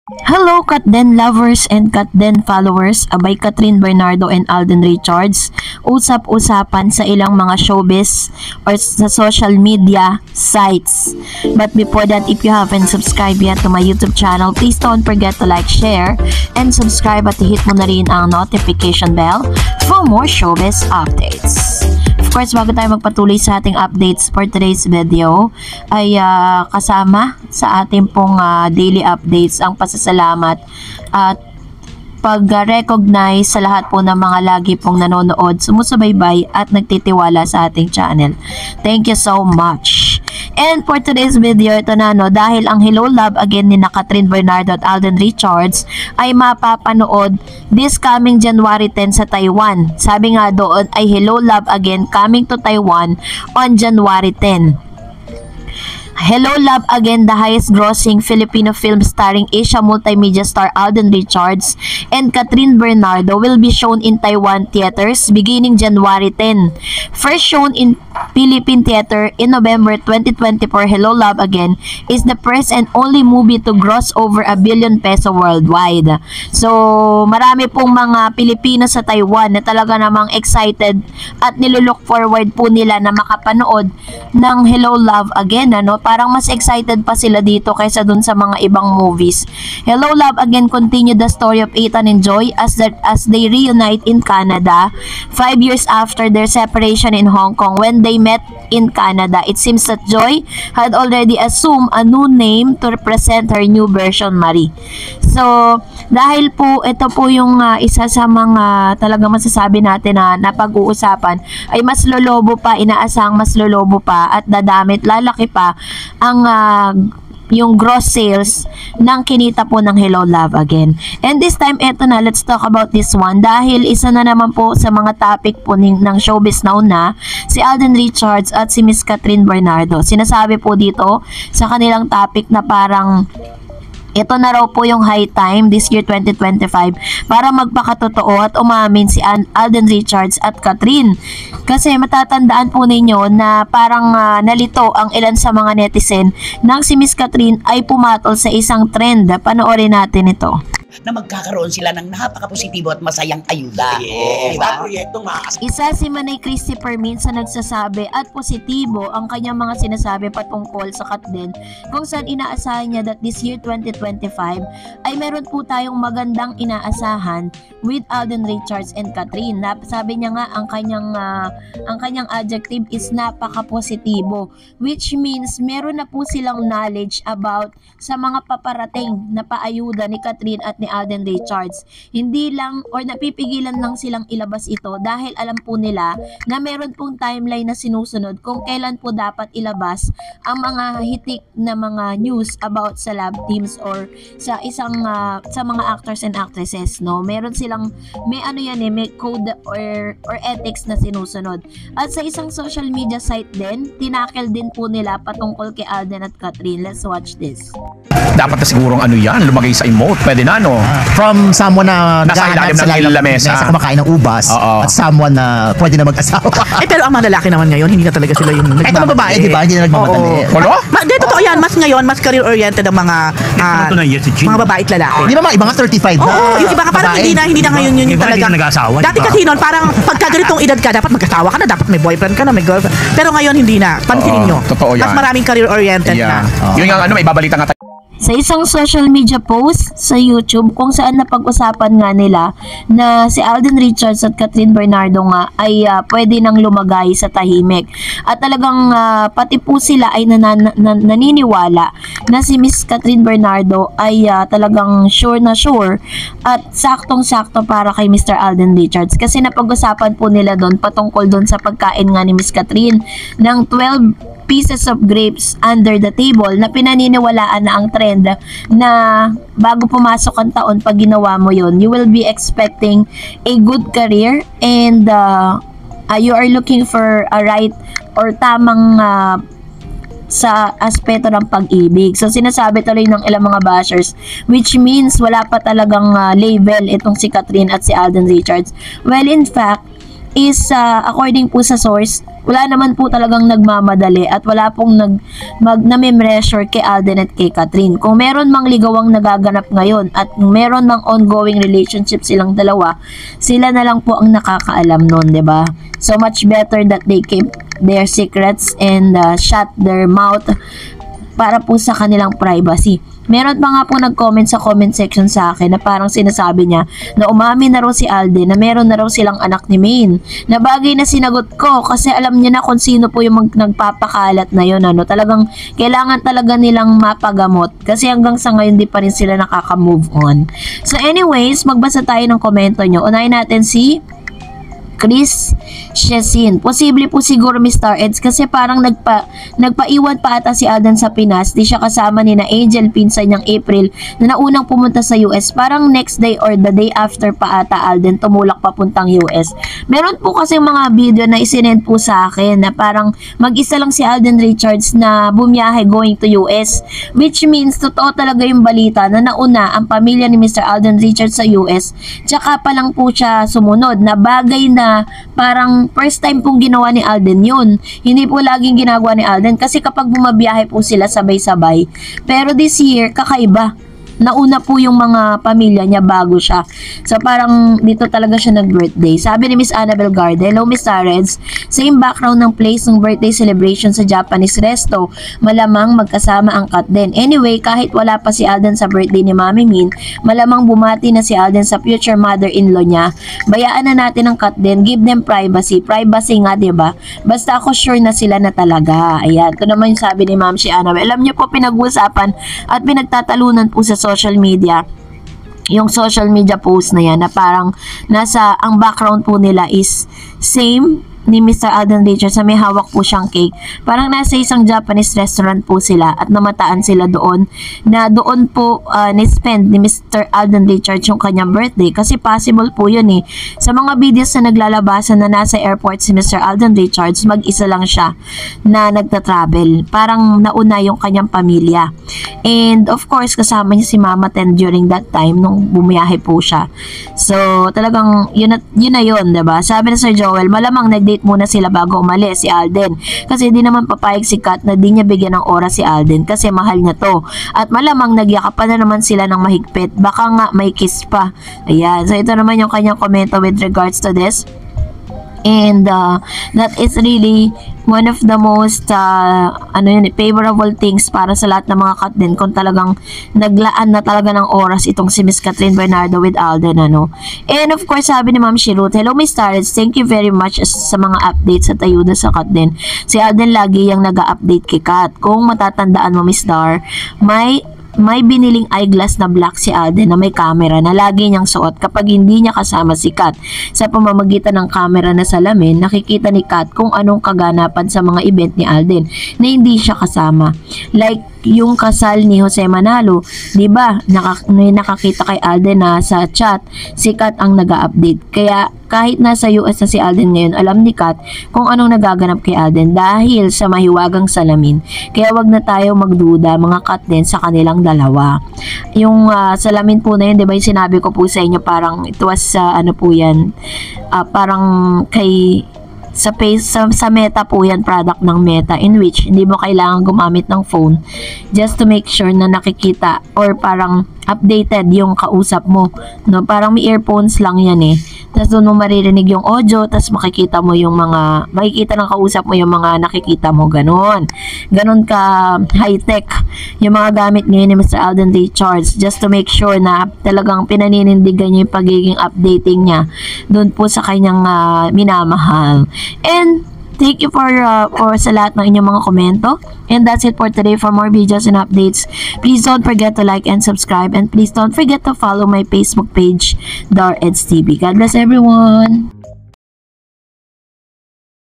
Hello, Katden lovers and Katden followers, abay Catherine Bernardo and Alden Richards, usap-usapan sa ilang mga showbiz or sa social media sites. But before that, if you haven't subscribed yet to my YouTube channel, please don't forget to like, share, and subscribe at hit mo na rin ang notification bell for more showbiz updates. Of course, bago tayo magpatuloy sa ating updates for today's video, ay kasama sa ating pong daily updates ang pasasalamat at pag-recognize sa lahat po ng mga lagi pong nanonood, sumusubaybay at nagtitiwala sa ating channel. Thank you so much. And for today's video, ito na dahil ang Hello Love Again ni Catherine Bernardo at Alden Richards ay mapapanood this coming January 10 sa Taiwan. Sabi nga doon ay Hello Love Again coming to Taiwan on January 10. Hello Love Again, the highest grossing Filipino film starring Asia multimedia star Alden Richards and Catherine Bernardo will be shown in Taiwan theaters beginning January 10. First shown in Philippine theater in November 2024, Hello Love Again is the first and only movie to gross over ₱1 billion worldwide. So, marami pong mga Pilipino sa Taiwan na talaga namang excited at nilulook forward po nila na makapanood ng Hello Love Again, parang mas excited pa sila dito kaysa dun sa mga ibang movies. Hello Love Again continue the story of Ethan and Joy as they reunite in Canada 5 years after their separation in Hong Kong. When they met in Canada, it seems that Joy had already assumed a new name to represent her new version, Marie. So, dahil po ito po yung isa sa mga talaga masasabi natin na napag-uusapan, ay mas lolobo pa, inaasahang mas lolobo pa at dadamit, lalaki pa ang yung gross sales ng kinita po ng Hello Love Again. And this time, eto na, let's talk about this one. Dahil isa na naman po sa mga topic po ng showbiz na si Alden Richards at si Miss Catherine Bernardo. Sinasabi po dito sa kanilang topic na parang ito na raw po yung high time this year 2025 para magpakatotoo at umamin si Alden Richards at Catherine. Kasi matatandaan po ninyo na parang nalito ang ilan sa mga netizen nang si Miss Catherine ay pumatol sa isang trend. Panoorin natin ito. Na magkakaroon sila ng napaka-positibo at masayang ayuda. Yes, diba? proyektong Isa si Manay Christopher minsan nagsasabi at positibo ang kanyang mga sinasabi patungkol sa Katden, kung saan inaasahan niya that this year 2025 ay meron po tayong magandang inaasahan with Alden Richards and Catherine. Sabi niya nga ang kanyang adjective is napaka-positibo, which means meron na po silang knowledge about sa mga paparating na paayuda ni Catherine at ni Alden Richards. Hindi lang or napipigilan lang silang ilabas ito dahil alam po nila na meron pong timeline na sinusunod kung kailan po dapat ilabas ang mga hitik na mga news about sa love teams or sa isang sa mga actors and actresses, Meron silang may may code or ethics na sinusunod. At sa isang social media site din, tinakel din po nila patungkol kay Alden at Catherine. Let's watch this. Dapat na sigurong yan, lumagay sa emote. Pwede na, From someone na nasa ilalim ng lamesa, kumakain ng ubas, at someone na pwede na mag-asawa. Pero ang mga lalaki naman ngayon, hindi na talaga sila yung nagmamadali. Ito mga babae, di ba? Hindi na nagmamadali. Di, totoo yan. Mas ngayon, mas career-oriented ang mga babae at lalaki. Di ba mga iba nga 35 na? Oo, yung iba ka parang hindi na ngayon yun yung talaga. Dati kasi noon, parang pagka ganitong edad ka, dapat mag-asawa ka na, dapat may boyfriend ka na, may girlfriend. Pero ngayon, hindi na. Pansinin nyo. Totoo yan. Mas maraming career-oriented na. Yun nga, may babalita nga sa isang social media post sa YouTube kung saan napag-usapan nga nila na si Alden Richards at Catherine Bernardo nga ay pwede nang lumagay sa tahimik. At talagang pati po sila ay naniniwala na si Miss Catherine Bernardo ay talagang sure na sure at saktong-sakto para kay Mr. Alden Richards. Kasi napag-usapan po nila doon patungkol doon sa pagkain nga ni Miss Catherine ng 12 pieces of grapes under the table na pinaniniwalaan na ang trend na bago pumasok ang taon, pag ginawa mo yun, you will be expecting a good career and you are looking for a right or tamang sa aspeto ng pag-ibig. So sinasabi tuloy ng ilang mga bashers, which means wala pa talagang label itong si Catherine at si Alden Richards. Well, in fact, is according po sa source, wala naman po talagang nagmamadali at wala pong nami-measure kay Alden at kay Catherine. Kung meron mang ligawang nagaganap ngayon at meron mang ongoing relationship silang dalawa, sila na lang po ang nakakaalam nun, 'di ba? So much better that they keep their secrets and shut their mouth para po sa kanilang privacy. Meron pa nga po nag-comment sa comment section sa akin na parang sinasabi niya na umamin na raw si Alden na meron na raw silang anak ni Maine. Na bagay na sinagot ko kasi alam niya na kung sino po yung nagpapakalat na yun. Ano. Talagang kailangan talaga nilang mapagamot kasi hanggang sa ngayon di pa rin sila nakaka-move on. So anyways, magbasa tayo ng komento nyo. Unahin natin si Chris Shesin. Posible po siguro Mr. Eds kasi parang nagpaiwan pa ata si Alden sa Pinas. Di siya kasama ni na Angel, pinsan niyang April na naunang pumunta sa US. Parang next day or the day after pa ata Alden tumulak papuntang US. Meron po kasi mga video na isinend po sa akin na parang mag-isa lang si Alden Richards na bumiyahe going to US. Which means totoo talaga yung balita na nauna ang pamilya ni Mr. Alden Richards sa US. Tsaka pa lang po siya sumunod na bagay na parang first time pong ginawa ni Alden yun. Hindi po laging ginagawa ni Alden kasi kapag bumabiyahe po sila sabay-sabay. Pero this year, kakaiba. Nauna po yung mga pamilya niya bago siya. So parang dito talaga siya nag-birthday. Sabi ni Miss Annabel Garde, hello Miss Reds, same background ng place ng birthday celebration sa Japanese resto. Malamang magkasama ang cut din. Anyway, kahit wala pa si Alden sa birthday ni Mami Min, malamang bumati na si Alden sa future mother-in-law niya. Bayaan na natin ang cut din. Give them privacy. Privacy nga, diba? Basta ako sure na sila na talaga. Ayan. Ito naman yung sabi ni Ma'am si Annabel. Alam niyo po, pinag-uusapan at pinagtatalunan po sa social media yung social media post na yan na parang ang background po nila is same ni Mr. Alden Richards na may hawak po siyang cake. Parang nasa isang Japanese restaurant po sila at namataan sila doon na doon po ni-spend ni Mr. Alden Richards yung kanyang birthday kasi possible po yun eh. Sa mga videos na naglalabasan na nasa airport si Mr. Alden Richards, mag-isa lang siya na nagta-travel. Parang nauna yung kanyang pamilya. And of course, kasama niya si Mama Ten during that time nung bumiyahe po siya. So, talagang yun na yun, diba? Sabi na Sir Joel, malamang nag-date muna sila bago umalis si Alden kasi hindi naman papayag si Kat na di niya bigyan ng oras si Alden kasi mahal niya to at malamang nagyakapan na naman sila ng mahigpit, baka nga may kiss pa. Ayan, so ito naman yung kanyang komento with regards to this. And that is really one of the most favorable things para sa lahat ng mga cut din kung talagang naglaan na talaga ng oras itong si Miss Catherine Bernardo with Alden, ano. And of course, sabi ni Ma'am Shirut, hello Miss Tarets, thank you very much sa mga updates at ayuda sa cut din. Si Alden lagi yung nag-update kay Kat. Kung matatandaan mo Miss Dar, may biniling eyeglass na black si Alden na may camera na lagi niyang suot kapag hindi niya kasama si Kat. Sa pamamagitan ng camera na salamin, nakikita ni Kat kung anong kaganapan sa mga event ni Alden na hindi siya kasama. Like yung kasal ni Jose Manalo, 'di ba? Nakakita kay Alden na sa chat si Kat ang nag-update. Kaya kahit nasa US na si Alden ngayon, alam ni Kat kung anong nagaganap kay Alden dahil sa mahiwagang salamin. Kaya wag na tayo magduda mga Kat din sa kanilang dalawa. Yung salamin po na yun, 'di ba? Yung sinabi ko po sa inyo, parang it was ano po yan, parang kay sa Meta po yan, product ng Meta, in which hindi mo kailangan gumamit ng phone just to make sure na nakikita or parang updated yung kausap mo, no? Parang may earphones lang yan eh. Tapos doon mo maririnig yung audio, tapos makikita ng kausap mo yung mga nakikita mo, ganun ka high-tech yung mga gamit ngayon ni Mr. Alden Richards, just to make sure na talagang pinaninindigan niya yung pagiging updating niya doon po sa kanyang minamahal. And thank you for sa lahat ng inyong mga komento. And that's it for today. For more videos and updates, please don't forget to like and subscribe. And please don't forget to follow my Facebook page, Dar Eds TV. God bless everyone!